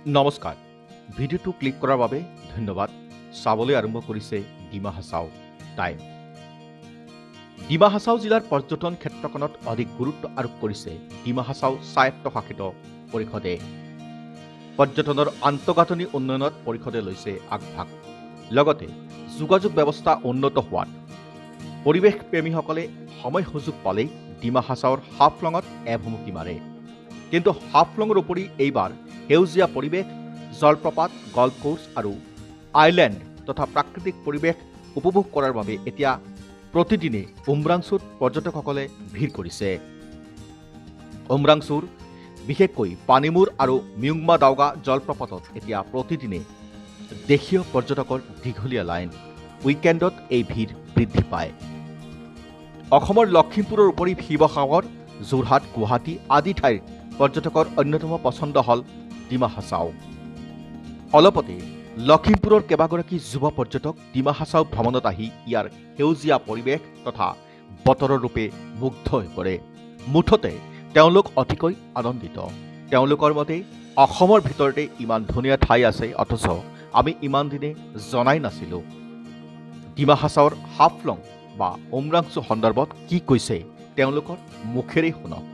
নমস্কাৰ ভিডিঅ'টো ক্লিক কৰাৰ বাবে ধন্যবাদ চাবলৈ আৰম্ভ কৰিছে ডিমা হাছাও টাইম ডিমা হাছাও জিলাৰ পৰ্যটন ক্ষেত্ৰখনত অধিক গুৰুত্ব আৰোপ কৰিছে ডিমা হাছাও স্বায়ত্তশাসিত পৰিষদে পৰ্যটনৰ আন্তঃগাঁথনি উন্নয়নত পৰিষদে লৈছে আগভাগ লগতে যোগাযোগ ব্যৱস্থা উন্নত হোৱাত পৰিৱেশ প্ৰেমীসকলে সময় সুযোগ পালেই ডিমা হাছাওৰ হাফলঙত এভুমুকি মাৰে কিন্তু হাফলঙৰ উপৰি এইবাৰ সেউজীয়া পৰিৱেশ জলপ্ৰপাত গল্ফ কোৰ্ছ আৰু আইলেণ্ড তথা প্ৰাকৃতিক পৰিৱেশ উপভোগ কৰাৰ বাবে এতিয়া প্ৰতিদিনে উমৰাংচুত পৰ্যটকসকলে ভিৰ কৰিছে উমৰাংচুৰ বিশেষকৈ পানীমূৰ আৰু মিউংমা দাওগা জলপ্ৰপাতত এতিয়া প্ৰতিদিনে দেশীয় পৰ্যটকৰ দীঘলীয়া লাইন উইকেণ্ডত এই ভিৰ বৃদ্ধি পায় অসমৰ লখিমপুৰৰ উপৰি শিৱসাগৰ যোৰহাট গুৱাহাটী আদি ঠাইৰ পৰ্যটকৰ অন্যতম পছন্দ হ'ল ডিমা হাছাও অলপতে লখিমপুৰৰ কেইবাগৰাকী যুৱ পৰ্যটক ডিমা হাছাও ভ্ৰমণত আহি ইয়াৰ সেউজীয়া পৰিৱেশ তথা বতৰৰ ৰূপে মুগ্ধ হৈ পৰে মুঠতে তেওঁলোক অতিকৈ আনন্দিত তেওঁলোকৰ মতে অসমৰ ভিতৰতে ইমান ধুনীয়া ঠাই আছে অথচ আমি ইমান দিনে জনাই নাছিলোঁ ডিমা হাছাওৰ হাফলং বা উমৰাংচু সন্দৰ্ভত কি কৈছে তেওঁলোকৰ মুখেৰে শুনক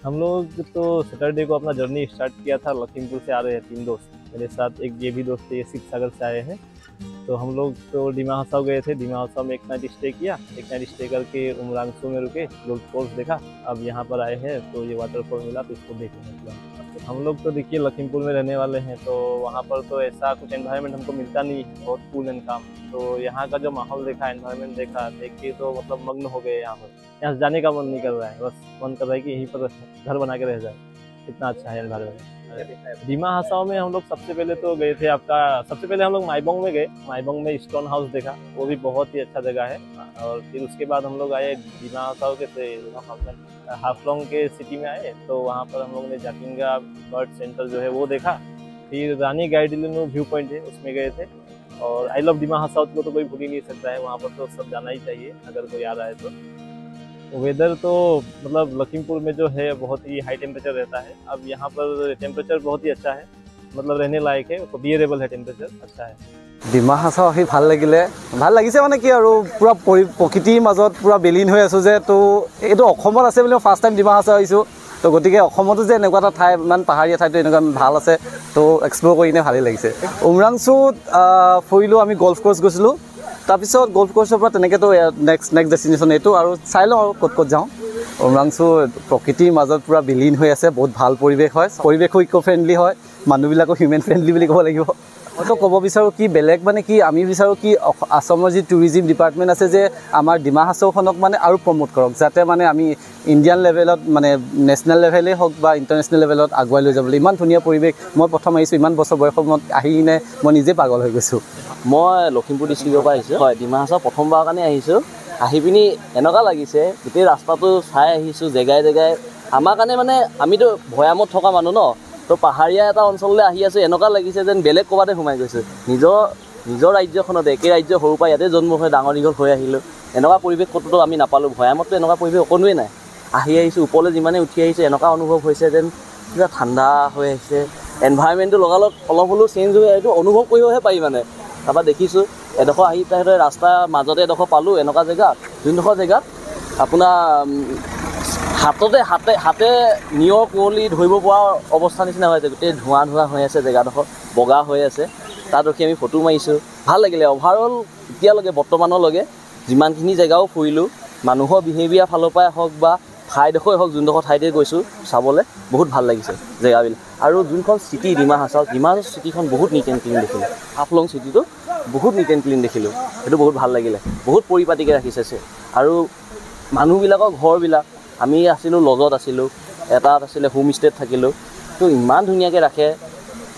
हम लोग तो सैटरडे को अपना जर्नी स्टार्ट किया था। लखीमपुर से आ रहे हैं 3 दोस्त, मेरे साथ एक ये भी दोस्त है, ये शिवसागर से आए हैं। तो हम लोग तो डिमा हासाओ गए थे। डिमा हासाओ में एक नाइट स्टे किया, एक नाइट स्टे करके उमरांगसू में रुके, गोल्फ कोर्स देखा। अब यहाँ पर आए हैं तो ये वाटरफॉल मिला तो इसको देखने निकला। हम लोग तो देखिए लखीमपुर में रहने वाले हैं, तो वहाँ पर तो ऐसा कुछ एनवायरनमेंट हमको मिलता नहीं है, बहुत कूल एंड काम। तो यहाँ का जो माहौल देखा, एनवायरनमेंट देखा, देख के तो मतलब मग्न हो गए। यहाँ से जाने का मन नहीं कर रहा है, बस मन कर रहा है कि यहीं पर घर बना के रह जाए, इतना अच्छा है एनवायरनमेंट। डिमा हासाओ में हम लोग सबसे पहले तो गए थे सबसे पहले हम लोग माइबोंग में गए। माइबोंग में स्टोन हाउस देखा, वो भी बहुत ही अच्छा जगह है। और फिर उसके बाद हम लोग आए डिमा हासाओ के हाफलोंग के सिटी में आए, तो वहाँ पर हम लोग ने जाकिंगा बर्ड सेंटर जो है वो देखा। फिर रानी गाइडिलिनो व्यू पॉइंट है, उसमें गए थे। और आई लव डिमा हासाओ को तो कोई भूल ही नहीं सकता है, वहाँ पर तो सब जाना ही चाहिए अगर कोई आ रहा है तो। वेदर तो मतलब लखीमपुर में जो है बहुत ही हाई टेम्परेचर रहता है। अब यहाँ पर टेम्परेचर बहुत ही अच्छा है, मतलब रहने लायक है, बियरेबल है, टेम्परेचर अच्छा है। ডিমা হাছাও আহি ভাল লাগিছে মানে কি আৰু পুৰা প্ৰকৃতিৰ মাজত পুৰা বিলীন হৈ আছোঁ যে তো এইটো অসমত আছে বুলি মই ফাৰ্ষ্ট টাইম ডিমা হাছাও আহিছোঁ। তো গতিকে অসমতো যে এনেকুৱা এটা ঠাই ইমান পাহাৰীয়া ঠাইটো এনেকুৱা ভাল আছে তো এক্সপ্ল'ৰ কৰি কিনে ভালেই লাগিছে। উমৰাংচুত ফুৰিলোঁ, আমি গল্ফ কোৰ্ছ গৈছিলোঁ। তাৰপিছত গল্ফ কোৰ্ছৰ পৰা তেনেকৈতো নেক্সট ডেষ্টিনেশ্যন এইটো আৰু চাই লওঁ আৰু ক'ত যাওঁ। উমৰাংচু প্ৰকৃতিৰ মাজত পুৰা বিলীন হৈ আছে, বহুত ভাল পৰিৱেশ হয়, পৰিৱেশো ইক' ফ্ৰেণ্ডলি হয়, মানুহবিলাকো হিউমেন ফ্ৰেণ্ডলি বুলি ক'ব লাগিব। মইতো ক'ব বিচাৰোঁ কি বেলেগ মানে কি আমি বিচাৰোঁ কি আসামৰ যি টুৰিজিম ডিপাৰ্টমেণ্ট আছে যে আমাৰ ডিমা হাছাওখনক মানে আৰু প্ৰমোট কৰক, যাতে মানে আমি ইণ্ডিয়ান লেভেলত মানে নেশ্যনেল লেভেলেই হওক বা ইণ্টাৰনেশ্যনেল লেভেলত আগুৱাই লৈ যাবলৈ। ইমান ধুনীয়া পৰিৱেশ, মই প্ৰথম আহিছোঁ, ইমান বছৰ বয়সত আহি কিনে মই নিজে পাগল হৈ গৈছোঁ। মই লখিমপুৰ ডিষ্ট্ৰিক্টৰ পৰা আহিছোঁ। হয়, ডিমা হাছাও প্ৰথমবাৰৰ কাৰণে আহিছোঁ। আহি পিনি এনেকুৱা লাগিছে গোটেই ৰাস্তাটো চাই আহিছোঁ, জেগাই জেগাই আমাৰ কাৰণে মানে আমিতো ভৈয়ামত থকা মানুহ ন, তো পাহাৰীয়া এটা অঞ্চললৈ আহি আছোঁ, এনেকুৱা লাগিছে যেন বেলেগ ক'ৰবাতে সোমাই গৈছোঁ। নিজৰ ৰাজ্যখনতে, একে ৰাজ্য সৰুৰ পৰা ইয়াতে জন্ম হৈ ডাঙৰ দীঘল হৈ আহিলোঁ। এনেকুৱা পৰিৱেশ ক'তো আমি নাপালোঁ, ভৈয়ামততো এনেকুৱা পৰিৱেশ অকণোৱেই নাই। আহি আহিছোঁ, ওপৰলৈ যিমানে উঠি আহিছোঁ এনেকুৱা অনুভৱ হৈছে যেন কিবা ঠাণ্ডা হৈ আহিছে, এনভাইৰনমেণ্টটো লগালগ অলপ হ'লেও চেঞ্জ হৈ আহিছে, অনুভৱ কৰিবহে পাৰি মানে। তাৰপৰা দেখিছোঁ এডোখৰ আহি পেলাই ৰাস্তাৰ মাজতে এডোখৰ পালোঁ, এনেকুৱা জেগা যোনডোখৰ জেগাত আপোনাৰ হাতে নিয়ৰ কুঁৱলী ধৰিব পৰা অৱস্থা নিচিনা হৈ আছে, গোটেই ধোঁৱা হৈ আছে, জেগাডোখৰ বগা হৈ আছে। তাত ৰখি আমি ফটো মাৰিছোঁ, ভাল লাগিলে। অভাৰঅল এতিয়ালৈকে বৰ্তমানলৈকে যিমানখিনি জেগাও ফুৰিলোঁ, মানুহৰ বিহেভিয়াৰ ফালৰ পৰাই হওক বা ঠাইডোখৰেই হওক, যোনডোখৰ ঠাইতে গৈছোঁ চাবলৈ বহুত ভাল লাগিছে জেগাবিলাক। আৰু যোনখন চিটি ডিমা হাছাও চিটিখন বহুত নিট এণ্ড ক্লিন দেখিলোঁ। হাফলং চিটিটো বহুত নিট এণ্ড ক্লিন দেখিলোঁ, সেইটো বহুত ভাল লাগিলে, বহুত পৰিপাটিকৈ ৰাখিছে। আৰু মানুহবিলাকৰ ঘৰবিলাক, আমি আছিলোঁ লজত আছিলোঁ, এটাত আছিলে হোম ষ্টেত থাকিলোঁ, তো ইমান ধুনীয়াকৈ ৰাখে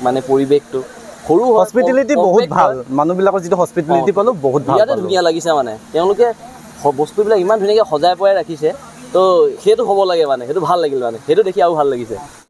মানে পৰিৱেশটো। সৰু হস্পিটেলিটি বহুত ভাল, মানুহবিলাকৰ যিটো হস্পিটেলিটি পালোঁ বহুত ভাল, বিৰাটেই ধুনীয়া লাগিছে। মানে তেওঁলোকে বস্তুবিলাক ইমান ধুনীয়াকৈ সজাই পৰাই ৰাখিছে, তো সেইটো হ'ব লাগে মানে, সেইটো ভাল লাগিল মানে, সেইটো দেখি আৰু ভাল লাগিছে।